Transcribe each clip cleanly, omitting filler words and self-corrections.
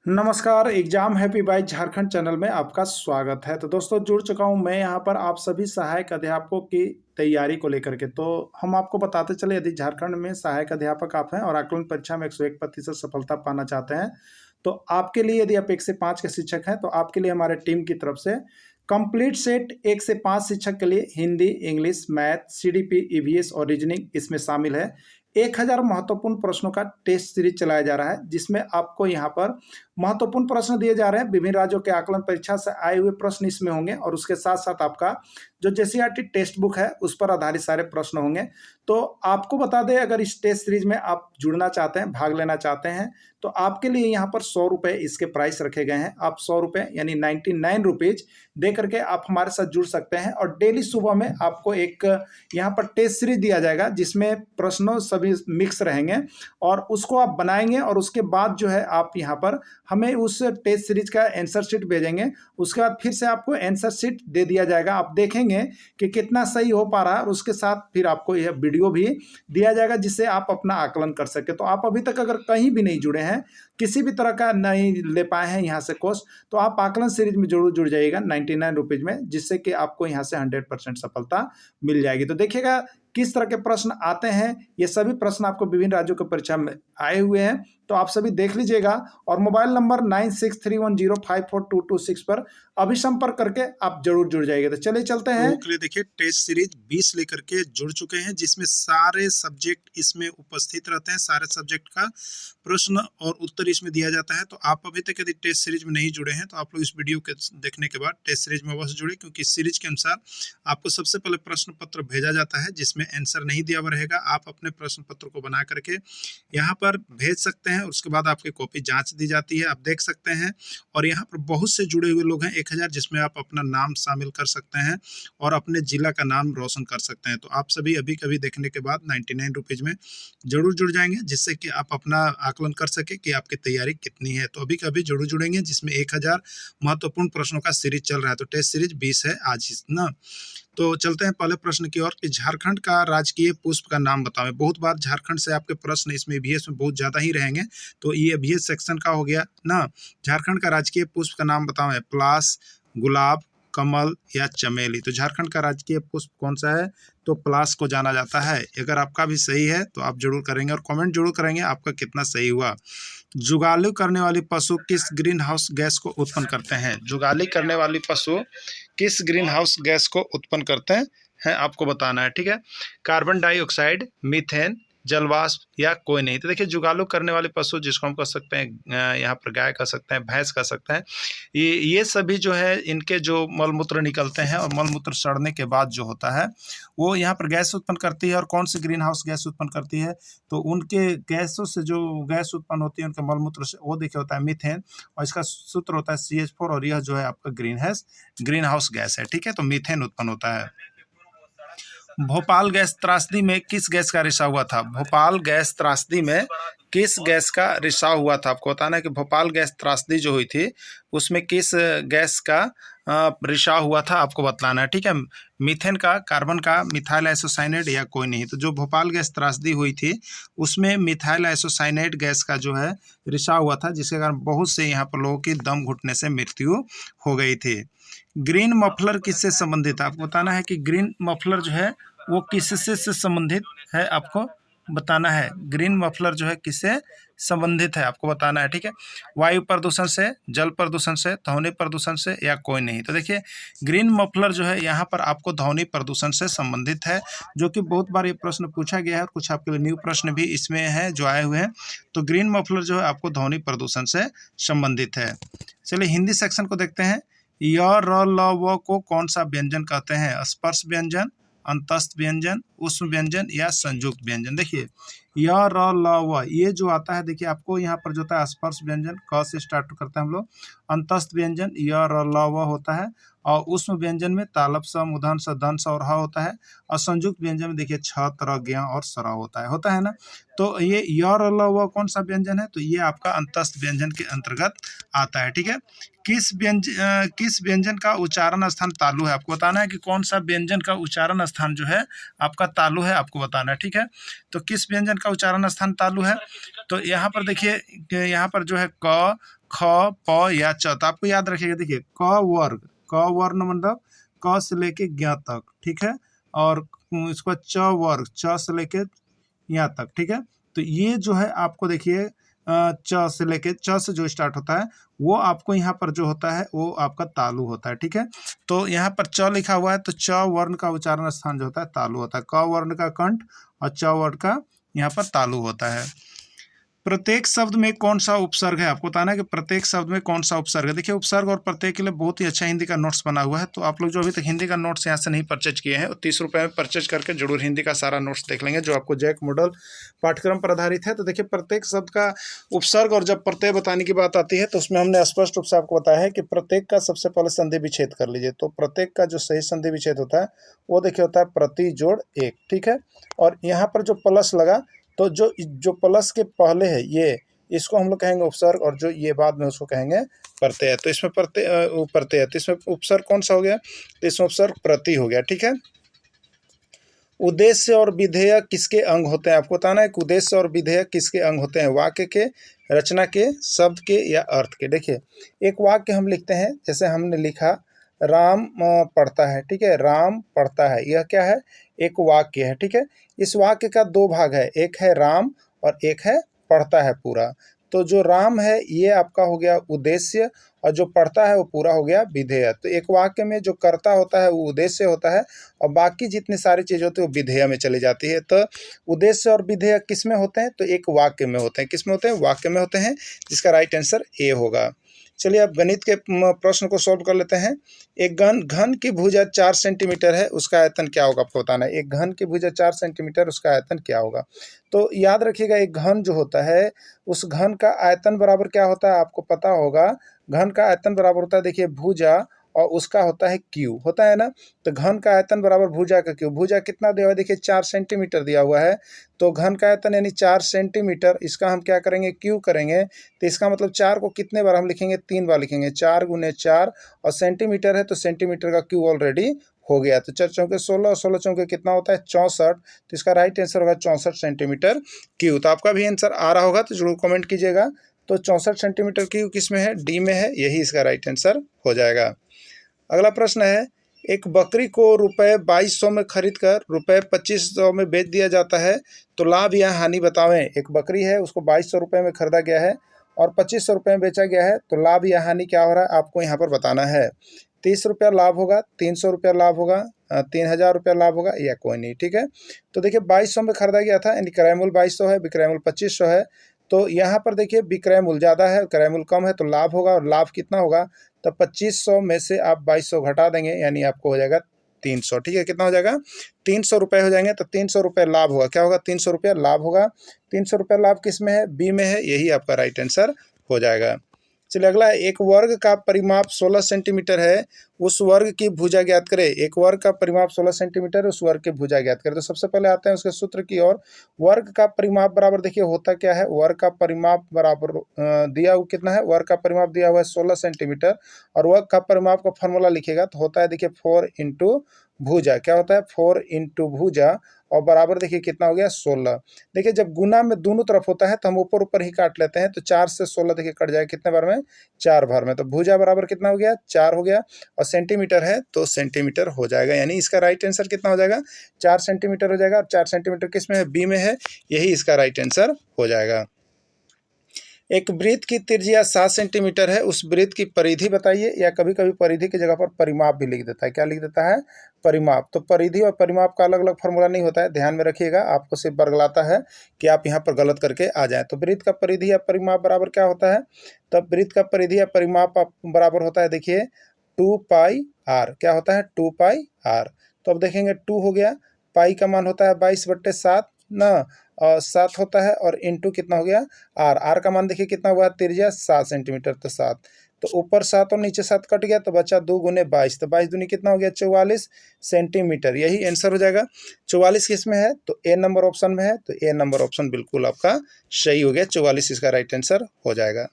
नमस्कार, exam happy by Jharkhand channel में आपका स्वागत है। तो दोस्तों जुड़ चुका हूं मैं यहाँ पर आप सभी सहायक अध्यापकों की तैयारी को लेकर के। तो हम आपको बताते चले, यदि झारखंड में सहायक अध्यापक आप हैं और आकलन परीक्षा में 101% सफलता पाना चाहते हैं, तो आपके लिए, यदि आप 1 से 5 के शिक्षक हैं, तो आपके लिए हमारे टीम की तरफ से कंप्लीट सेट 1 से 5 शिक्षक के लिए Hindi, English, math, CDP, EVS और रीजनिंग इसमें शामिल है। 1000 महत्वपूर्ण प्रश्नों का टेस्ट सीरीज चलाया जा रहा है, जिसमें आपको यहाँ पर महत्वपूर्ण प्रश्न दिए जा रहे हैं। विभिन्न राज्यों के आकलन परीक्षा से आए हुए प्रश्न इसमें होंगे और उसके साथ साथ आपका जो जेसीईआरटी टेक्स्ट बुक है उस पर आधारित सारे प्रश्न होंगे। तो आपको बता दें, अगर इस टेस्ट सीरीज में आप जुड़ना चाहते हैं, भाग लेना चाहते हैं, तो आपके लिए यहाँ पर 100 रुपये इसके प्राइस रखे गए हैं। आप 100 रुपये यानी 99 रुपीज दे करके आप हमारे साथ जुड़ सकते हैं और डेली सुबह में आपको एक यहाँ पर टेस्ट सीरीज दिया जाएगा, जिसमें प्रश्नों सभी मिक्स रहेंगे और उसको आप बनाएंगे और उसके बाद जो है आप यहाँ पर हमें उस टेस्ट सीरीज का आंसर शीट भेजेंगे। उसके बाद फिर से आपको आंसर शीट दे दिया जाएगा, आप देखेंगे कि कितना सही हो पा रहा है और उसके साथ फिर आपको यह वीडियो भी दिया जाएगा, जिससे आप अपना आकलन कर सके। तो आप अभी तक अगर कहीं भी नहीं जुड़े हैं, किसी भी तरह का नहीं ले पाए हैं यहाँ से कोर्स, तो आप आकलन सीरीज में जरूर जुड़ जाइएगा 99 रुपीज में, जिससे कि आपको यहाँ से 100% सफलता मिल जाएगी। तो देखिएगा किस तरह के प्रश्न आते हैं। ये सभी प्रश्न आपको विभिन्न राज्यों के परीक्षा में आए हुए हैं, तो आप सभी देख लीजिएगा और मोबाइल नंबर 9631054226 पर अभी संपर्क करके आप जरूर जुड़ जाइएगा। तो चलिए चलते हैं। के लिए देखिए टेस्ट सीरीज 20 लेकर के जुड़ चुके हैं, जिसमें सारे सब्जेक्ट इसमें उपस्थित रहते हैं। सारे सब्जेक्ट का प्रश्न और उत्तर इसमें दिया जाता है। तो आप अभी तक यदि टेस्ट सीरीज में नहीं जुड़े हैं, तो आप लोग इस वीडियो के देखने के बाद टेस्ट सीरीज में अवश्य जुड़े, क्योंकि इस सीरीज के अनुसार आपको सबसे पहले प्रश्न पत्र भेजा जाता है, जिसमें आंसर नहीं दिया हुआ रहेगा। आप अपने प्रश्न पत्र को बना करके यहाँ पर भेज सकते हैं। उसके बाद आपकी कॉपी जांच दी जाती है, आप देख सकते हैं। और यहाँ पर बहुत से जुड़े हुए लोग हैं, 1000, जिसमें आप अपना नाम शामिल कर सकते हैं और अपने जिला का नाम रोशन कर सकते हैं। तो आप सभी अभी कभी देखने के बाद 99 रुपीज में जरूर जुड़ जाएंगे, जिससे कि आप अपना आकलन कर सके कि आपकी तैयारी कितनी है। तो अभी कभी जरूर जुड़ेंगे, जिसमें 1000 महत्वपूर्ण प्रश्नों का सीरीज चल रहा है। तो टेस्ट सीरीज 20 है आज ना। तो चलते हैं पहले प्रश्न की ओर कि झारखंड का राजकीय पुष्प का नाम बताएं। बहुत बार झारखंड से आपके प्रश्न इसमें ईवीएस में बहुत ज्यादा ही रहेंगे, तो ये ईवीएस सेक्शन का हो गया ना। झारखंड का राजकीय पुष्प का नाम बताएं। पलाश, गुलाब, कमल या चमेली। तो झारखंड का राजकीय पुष्प कौन सा है? तो पलाश को जाना जाता है। अगर आपका भी सही है तो आप जरूर करेंगे और कमेंट जरूर करेंगे आपका कितना सही हुआ। जुगाली करने वाली पशु किस ग्रीन हाउस गैस को उत्पन्न करते हैं? जुगाली करने वाली पशु किस ग्रीन हाउस गैस को उत्पन्न करते हैं आपको बताना है, ठीक है। कार्बन डाइऑक्साइड, मीथेन, जलवाष्प या कोई नहीं। तो देखिए जुगालू करने वाले पशु, जिसको हम कह सकते हैं यहाँ पर गाय कह सकते हैं, भैंस कह सकते हैं, ये सभी जो है इनके जो मलमूत्र निकलते हैं और मलमूत्र सड़ने के बाद जो होता है वो यहाँ पर गैस उत्पन्न करती है। और कौन सी ग्रीन हाउस गैस उत्पन्न करती है? तो उनके गैसों से जो गैस उत्पन्न होती है उनके मलमूत्र से, वो देखिए होता है मीथेन, और इसका सूत्र होता है CH4, और यह जो है आपका ग्रीन हाउस गैस है, ठीक है। तो मीथेन उत्पन्न होता है। भोपाल गैस त्रासदी में किस गैस का रिसाव हुआ था? भोपाल गैस त्रासदी में किस गैस का रिसाव हुआ था? आपको बताना है कि भोपाल गैस त्रासदी जो हुई थी उसमें किस गैस का रिसाव हुआ था, आपको बतलाना है, ठीक है। मीथेन का, कार्बन का, मिथाइल आइसोसाइनेट या कोई नहीं। तो जो भोपाल गैस त्रासदी हुई थी उसमें मिथाइल आइसोसाइनेट गैस का जो है रिसाव हुआ था, जिसके कारण बहुत से यहाँ पर लोगों की दम घुटने से मृत्यु हो गई थी। ग्रीन मफलर किससे संबंधित है? आपको बताना है कि ग्रीन मफलर जो है वो किससे से संबंधित है, आपको बताना है। ग्रीन मफलर जो है किससे संबंधित है, आपको बताना है, ठीक है। वायु प्रदूषण से, जल प्रदूषण से, ध्वनि प्रदूषण से या कोई नहीं। तो देखिए ग्रीन मफलर जो है यहाँ पर आपको ध्वनि प्रदूषण से संबंधित है, जो कि बहुत बार ये प्रश्न पूछा गया है और कुछ आपके लिए न्यू प्रश्न भी इसमें है जो आए हुए हैं। तो ग्रीन मफलर जो है आपको ध्वनि प्रदूषण से संबंधित है। चलिए हिंदी सेक्शन को देखते हैं। य, र, ल, व को कौन सा व्यंजन कहते हैं? स्पर्श व्यंजन, अंतस्थ व्यंजन, ऊष्म व्यंजन या संयुक्त व्यंजन। देखिए य, र, ल, व ये जो आता है, देखिए आपको यहाँ पर जो होता है स्पर्श व्यंजन, क से स्टार्ट करते हैं हम लोग। अंतस्थ व्यंजन य, र, ल, व होता है। और ऊष्म व्यंजन में तालव स, मूर्धन्य स, दंत स और ह होता है। और संयुक्त व्यंजन में देखिए छ, तर, ज्ञ और सर होता है ना। तो ये य, र, ल, व कौन सा व्यंजन है? तो ये आपका अंतस्थ व्यंजन के अंतर्गत आता है, ठीक है। किस व्यंजन का उच्चारण स्थान तालु है? आपको बताना है कि कौन सा व्यंजन का उच्चारण स्थान जो है आपका तालु है, आपको बताना है, ठीक है। तो किस व्यंजन का उच्चारण स्थान तालु है। तो यहाँ पर देखिए कि यहाँ पर जो है क, ख, प या च, तो आपको याद रखिएगा। देखिए क वर्ण मतलब क से लेके ज्ञ तक, ठीक है, और इसके बाद च वर्ग, च से लेके यहाँ तक, ठीक है। तो ये जो है आपको देखिए च से लेके, च से जो स्टार्ट होता है वो आपको यहाँ पर जो होता है वो आपका तालु होता है, ठीक है। तो यहाँ पर च लिखा हुआ है, तो च वर्ण का उच्चारण स्थान जो होता है तालु होता है। क वर्ण का कंठ और च वर्ण का यहाँ पर तालु होता है। प्रत्येक शब्द में कौन सा उपसर्ग है, आपको बताना है कि प्रत्येक शब्द में कौन सा उपसर्ग है। देखिए उपसर्ग और प्रत्येक के लिए बहुत ही अच्छा हिंदी का नोट्स बना हुआ है। तो आप लोग जो अभी तक हिंदी का नोट्स यहाँ से नहीं परचेज किए हैं, 30 रुपये में परचेज करके जरूर हिंदी का सारा नोट्स देख लेंगे, जो आपको जैक मॉडल पाठ्यक्रम पर आधारित है। तो देखिए प्रत्येक शब्द का उपसर्ग और जब प्रत्यय बताने की बात आती है तो उसमें हमने स्पष्ट रूप से आपको बताया है कि प्रत्येक का सबसे पहले संधि विच्छेद कर लीजिए। तो प्रत्येक का जो सही संधि विच्छेद होता है वो देखिए होता है प्रति जोड़ एक, ठीक है। और यहाँ पर जो प्लस लगा, तो जो प्लस के पहले है ये, इसको हम लोग कहेंगे उपसर्ग, और जो ये बाद में उसको कहेंगे प्रत्यय। तो इसमें प्रत्यय, तो इसमें उपसर्ग कौन सा हो गया, तो इसमें उपसर्ग प्रति हो गया, ठीक है। उद्देश्य और विधेय किसके अंग होते हैं, आपको बताना है कि उद्देश्य और विधेय किसके अंग होते हैं, वाक्य के, रचना के, शब्द के या अर्थ के। देखिए एक वाक्य हम लिखते हैं, जैसे हमने लिखा राम पढ़ता है, ठीक है, राम पढ़ता है, यह क्या है, एक वाक्य है, ठीक है। इस वाक्य का दो भाग है, एक है राम और एक है पढ़ता है पूरा। तो जो राम है ये आपका हो गया उद्देश्य, और जो पढ़ता है वो पूरा हो गया विधेय। तो एक वाक्य में जो कर्ता होता है वो उद्देश्य होता है, और बाकी जितनी सारी चीज़ें होती है वो विधेय में चली जाती है। तो उद्देश्य और विधेय किस में होते हैं, तो एक वाक्य में होते हैं। किस में होते हैं, वाक्य में होते हैं, जिसका राइट आंसर ए होगा। चलिए अब गणित के प्रश्न को सॉल्व कर लेते हैं। एक घन की भुजा 4 सेंटीमीटर है, उसका आयतन क्या होगा, आपको बताना है। एक घन की भुजा 4 सेंटीमीटर, उसका आयतन क्या होगा। तो याद रखिएगा एक घन जो होता है उस घन का आयतन बराबर क्या होता है, आपको पता होगा। घन का आयतन बराबर होता है, देखिए भुजा और उसका होता है क्यू, होता है ना। तो घन का आयतन बराबर भुजा का क्यू। भुजा कितना दिया हुआ है, देखिए 4 सेंटीमीटर दिया हुआ है। तो घन का आयतन यानी 4 सेंटीमीटर, इसका हम क्या करेंगे, क्यू करेंगे। तो इसका मतलब 4 को कितने बार हम लिखेंगे, 3 बार लिखेंगे। 4 गुने 4, और सेंटीमीटर है तो सेंटीमीटर का क्यू ऑलरेडी हो गया। तो 4 चौके 16 और 16 चौके कितना होता है, 64। तो इसका राइट आंसर होगा 64 सेंटीमीटर क्यू। तो आपका भी आंसर आ रहा होगा तो जरूर कमेंट कीजिएगा। तो 64 सेंटीमीटर क्यू किस में है, डी में है, यही इसका राइट आंसर हो जाएगा। अगला प्रश्न है, एक बकरी को रुपये 2200 में खरीद कर रुपये 2500 में बेच दिया जाता है, तो लाभ या हानि बतावें। एक बकरी है, उसको 2200 रुपये में खरीदा गया है और 2500 रुपये में बेचा गया है, तो लाभ या हानि क्या हो रहा है, आपको यहाँ पर बताना है। 30 रुपया लाभ होगा, 300 रुपया लाभ होगा, 3000 रुपया लाभ होगा, या कोई नहीं, ठीक है। तो देखिए 2200 में खरीदा गया था, यानी क्रय मूल्य 2200 है, विक्रय मूल्य 2500 है। तो यहाँ पर देखिए विक्रय मूल्य ज़्यादा है, क्रय मूल्य कम है, तो लाभ होगा, और लाभ कितना होगा, तो 2500 में से आप 2200 घटा देंगे, यानी आपको हो जाएगा 300, ठीक है। कितना हो जाएगा, 300 रुपये हो जाएंगे। तो 300 रुपये लाभ होगा, क्या होगा, 300 रुपये लाभ होगा। 300 रुपये लाभ किस में है, बी में है, यही आपका राइट आंसर हो जाएगा। चलिए अगला है, एक वर्ग का परिमाप 16 सेंटीमीटर है, उस वर्ग की भुजा ज्ञात करें। एक वर्ग का परिमाप 16 सेंटीमीटर, उस वर्ग की भुजा ज्ञात करें। तो सबसे पहले आते हैं उसके सूत्र की ओर। वर्ग का परिमाप बराबर, देखिए होता क्या है, वर्ग का परिमाप बराबर दिया हुआ कितना है, वर्ग का परिमाप दिया हुआ है 16 सेंटीमीटर, और वर्ग का परिमाप का फॉर्मूला लिखेगा तो होता है देखिए 4 इंटू भुजा। क्या होता है, 4 इंटू भुजा, और बराबर देखिए कितना हो गया, 16। देखिए जब गुना में दोनों तरफ होता है तो हम ऊपर ऊपर ही काट लेते हैं। तो 4 से 16 देखिए कट जाएगा कितने बार में, 4 बार में। तो भुजा बराबर कितना हो गया, 4 हो गया, और सेंटीमीटर है तो सेंटीमीटर हो जाएगा, यानी इसका राइट आंसर कितना हो जाएगा, 4 सेंटीमीटर हो जाएगा। और 4 सेंटीमीटर किस में है, बी में है, यही इसका राइट आंसर हो जाएगा। एक वृत्त की त्रिज्या 7 सेंटीमीटर है, उस वृत्त की परिधि बताइए, या कभी कभी परिधि की जगह पर परिमाप भी लिख देता है। क्या लिख देता है, परिमाप। तो परिधि और परिमाप का अलग अलग फॉर्मूला नहीं होता है, ध्यान में रखिएगा, आपको सिर्फ बरगलाता है कि आप यहाँ पर गलत करके आ जाएं। तो वृत्त का परिधि या परिमाप बराबर क्या होता है, तब वृत्त का परिधि या परिमाप बराबर होता है, देखिए 2 पाई आर। क्या होता है, 2 पाई आर। तो अब देखेंगे 2 हो गया, पाई का मान होता है 22/7 ना, और 7 होता है, और इंटू कितना हो गया, आर। आर का मान देखिए कितना हुआ, त्रिज्या 7 सेंटीमीटर, तो 7। तो ऊपर 7 और नीचे 7 कट गया, तो बचा 2 गुने 22। तो 22 दूनी कितना हो गया, 44 सेंटीमीटर, यही आंसर हो जाएगा। 44 किस में है, तो ए नंबर ऑप्शन में है, तो ए नंबर ऑप्शन बिल्कुल आपका सही हो गया। 44 इसका राइट आंसर हो जाएगा।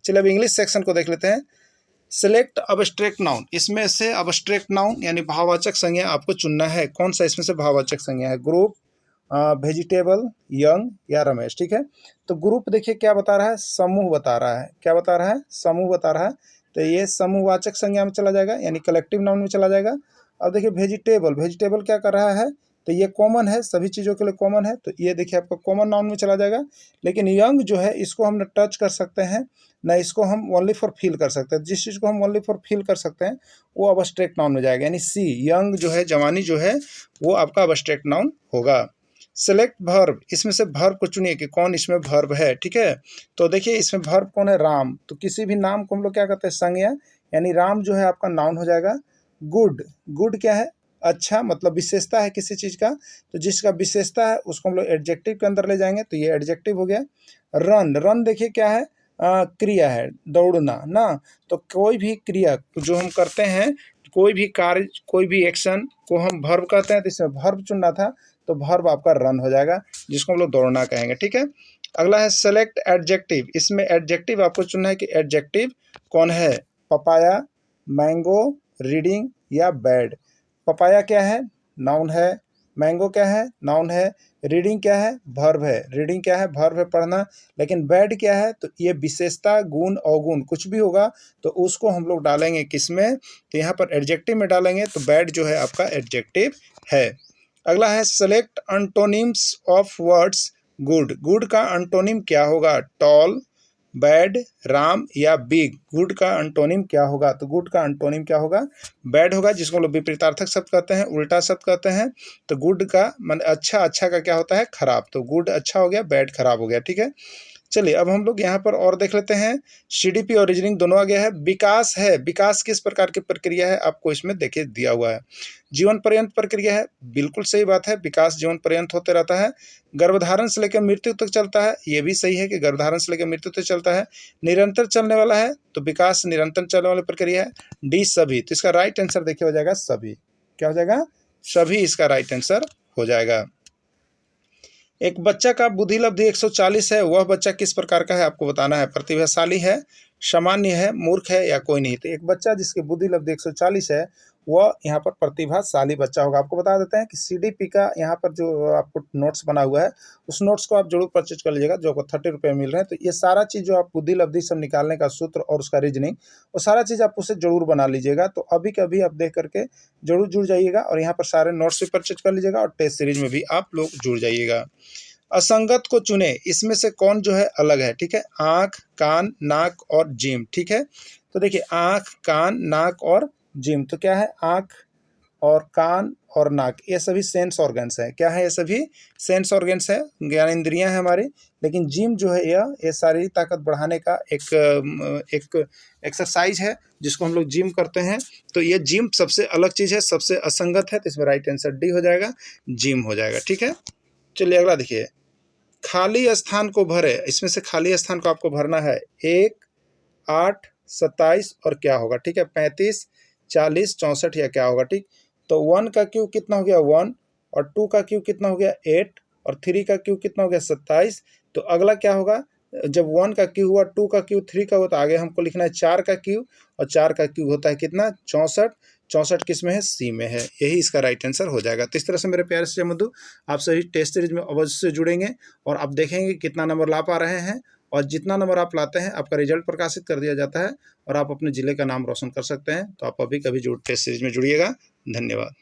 चलिए अब इंग्लिश सेक्शन को देख लेते हैं। सिलेक्ट अब्स्ट्रैक्ट नाउन, इसमें से अब्स्ट्रैक्ट नाउन यानी भाववाचक संज्ञा आपको चुनना है। कौन सा इसमें से भाववाचक संज्ञा है, ग्रुप, वेजिटेबल, यंग या रमेश, ठीक है। तो ग्रुप देखिए क्या बता रहा है, समूह बता रहा है, क्या बता रहा है, समूह बता रहा है। तो ये समूहवाचक संज्ञा में चला जाएगा, यानी कलेक्टिव नाउन में चला जाएगा। अब देखिए वेजिटेबल, वेजिटेबल क्या कर रहा है, तो ये कॉमन है, सभी चीज़ों के लिए कॉमन है, तो ये देखिए आपका कॉमन नाउन में चला जाएगा। लेकिन यंग जो है इसको हम न टच कर सकते हैं, ना इसको हम ओनली फॉर फील कर सकते हैं। जिस चीज़ को हम ओनली फॉर फील कर सकते हैं वो अब्स्ट्रैक्ट नाउन में जाएगा, यानी सी, यंग जो है, जवानी जो है, वो आपका अब्स्ट्रैक्ट नाउन होगा। सेलेक्ट वर्ब, इसमें से वर्ब को चुनिए कि कौन इसमें वर्ब है, ठीक है। तो देखिए इसमें वर्ब कौन है, राम। तो किसी भी नाम को हम लोग क्या कहते हैं, संज्ञा, यानी राम जो है आपका नाउन हो जाएगा। गुड, गुड क्या है, अच्छा, मतलब विशेषता है किसी चीज़ का, तो जिसका विशेषता है उसको हम लोग एडजेक्टिव के अंदर ले जाएंगे, तो ये एडजेक्टिव हो गया। रन, रन देखिए क्या है, क्रिया है, दौड़ना ना। तो कोई भी क्रिया जो हम करते हैं, कोई भी कार्य, कोई भी एक्शन को हम वर्ब कहते हैं, तो इसमें वर्ब चुनना था, तो वर्ब आपका रन हो जाएगा, जिसको हम लोग दौड़ना कहेंगे, ठीक है। अगला है सेलेक्ट एडजेक्टिव, इसमें एडजेक्टिव आपको चुनना है कि एडजेक्टिव कौन है, पपाया, मैंगो, रीडिंग या बैड। पपाया क्या है, नाउन है। मैंगो क्या है, नाउन है। रीडिंग क्या है, वर्ब है। रीडिंग क्या है, वर्ब है, पढ़ना। लेकिन बैड क्या है, तो ये विशेषता, गुण, अवगुण कुछ भी होगा तो उसको हम लोग डालेंगे किस में, तो यहाँ पर एडजेक्टिव में डालेंगे, तो बैड जो है आपका एडजेक्टिव है। अगला है select antonyms of words good. Good का अंटोनिम क्या होगा, टॉल, बैड, राम या बिग। गुड का अंटोनिम क्या होगा, तो गुड का अंटोनिम क्या होगा, बैड होगा, जिसको हम लोग विपरीतार्थक शब्द कहते हैं, उल्टा शब्द कहते हैं। तो गुड का मान अच्छा, अच्छा का क्या होता है, खराब। तो गुड अच्छा हो गया, बैड खराब हो गया, ठीक है। चलिए अब हम लोग यहाँ पर और देख लेते हैं, सीडीपी और रीजनिंग दोनों आ गया है। विकास है, विकास किस प्रकार की प्रक्रिया है, आपको इसमें देखिए दिया हुआ है। जीवन पर्यंत प्रक्रिया है, बिल्कुल सही बात है, विकास जीवन पर्यंत होते रहता है। गर्भधारण से लेकर मृत्यु तक चलता है, ये भी सही है कि गर्भधारण से लेकर मृत्यु तक चलता है। निरंतर चलने वाला है, तो विकास निरंतर चलने वाली प्रक्रिया है। डी सभी, तो इसका राइट आंसर देखिए हो जाएगा सभी, क्या हो जाएगा, सभी इसका राइट आंसर हो जाएगा। एक बच्चा का बुद्धि लब्धि 140 है, वह बच्चा किस प्रकार का है आपको बताना है। प्रतिभाशाली है, सामान्य है, मूर्ख है या कोई नहीं। तो एक बच्चा जिसकी बुद्धि लब्धि 140 है वह यहाँ पर प्रतिभाशाली बच्चा होगा। आपको बता देते हैं कि सीडीपी का यहाँ पर जो आपको नोट्स बना हुआ है उस नोट्स को आप जरूर परचेज कर लीजिएगा, जो आपको 30 रुपये मिल रहे हैं। तो ये सारा चीज़ जो आप बुद्धि लब्धि सब निकालने का सूत्र और उसका रीजनिंग, वो सारा चीज़ आप उसे जरूर बना लीजिएगा। तो अभी के अभी आप देख करके जरूर जुड़ जाइएगा और यहाँ पर सारे नोट्स भी परचेज कर लीजिएगा और टेस्ट सीरीज में भी आप लोग जुड़ जाइएगा। असंगत को चुने, इसमें से कौन जो है अलग है, ठीक है। आँख, कान, नाक और जीभ, ठीक है। तो देखिए आँख, कान, नाक और जीभ, तो क्या है, आँख और कान और नाक, ये सभी सेंस ऑर्गन्स है। क्या है, ये सभी सेंस ऑर्गन्स है, ज्ञानेंद्रियां हैं हमारी। लेकिन जिम जो है ये शारीरिक ताकत बढ़ाने का एक एक्सरसाइज है जिसको हम लोग जिम करते हैं। तो ये जिम सबसे अलग चीज़ है, सबसे असंगत है, तो इसमें राइट आंसर डी हो जाएगा, जिम हो जाएगा, ठीक है। चलिए अगला देखिए, खाली स्थान को भरे, इसमें से खाली स्थान को आपको भरना है। 1, 8, 27 और क्या होगा, ठीक है, 35, 40, 64 या क्या होगा, ठीक। तो 1 का क्यू कितना हो गया 1, और 2 का क्यू कितना हो गया 8, और 3 का क्यू कितना हो गया 27। तो अगला क्या होगा, जब 1 का क्यू हुआ, 2 का क्यू, 3 का हुआ, तो आगे हमको लिखना है 4 का क्यू, और 4 का क्यू होता है कितना 64। 64 किस में है, सी में है, यही इसका राइट आंसर हो जाएगा। तो इस तरह से मेरे प्यारे से मधु, आप सही टेस्ट सीरीज में अवश्य से जुड़ेंगे और आप देखेंगे कितना नंबर ला पा रहे हैं, और जितना नंबर आप लाते हैं आपका रिजल्ट प्रकाशित कर दिया जाता है और आप अपने ज़िले का नाम रोशन कर सकते हैं। तो आप अभी कभी टेस्ट सीरीज में जुड़िएगा। धन्यवाद।